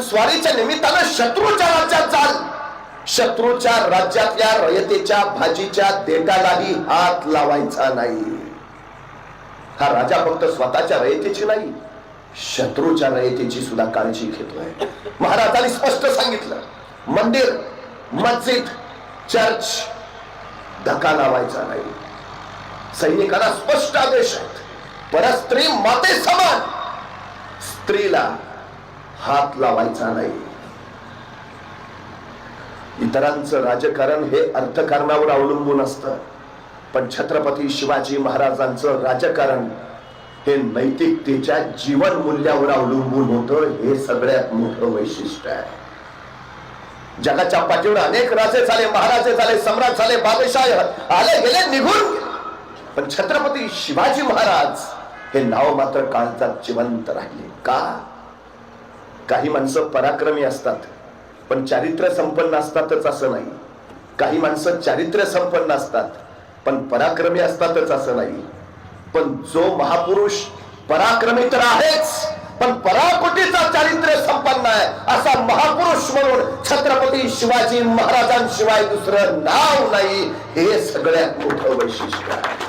स्वारीच्या निमित्तानं शत्रूच्या राज्यात जाल, शत्रूच्या राज्यातल्या रयतेच्या भाजीच्या देटालाही हात लावायचा नाही. हा राजा फक्त स्वतःच्या रयतेची नाही, शत्रूच्या रयतेची सुद्धा काळजी घेतोय. महाराजांनी स्पष्ट सांगितलं, मंदिर, मस्जिद, चर्च धक्का लावायचा नाही. सैनिकांना स्पष्ट आदेश आहेत, परस्त्री माते समान स्त्रीला हात लावायचा नाही. इतरांचं राजकारण हे अर्थकारणावर अवलंबून असतं, पण छत्रपती शिवाजी महाराजांचं राजकारण हे नैतिकतेच्या जीवन मूल्यावर अवलंबून होतं. हे सगळ्यात मोठं वैशिष्ट्य आहे. जगाच्या पाठीवर अनेक राजे झाले, महाराजे झाले, सम्राट झाले, बादशाह आले गेले, निघून गेले, पण छत्रपती शिवाजी महाराज हे नाव मात्र काळात जिवंत राहिले. का? काही माणसं पराक्रमी असतात पण चारित्र्य संपन्न असतातच असं नाही. काही माणसं चारित्र्य संपन्न असतात पण पराक्रमी असतातच असं नाही. पण जो महापुरुष पराक्रमी तर आहेच, पण पराकोटीचा चारित्र्य संपन्न आहे, असा महापुरुष म्हणून छत्रपती शिवाजी महाराजांशिवाय दुसरं नाव नाही. हे सगळ्यात मोठं वैशिष्ट्य आहे.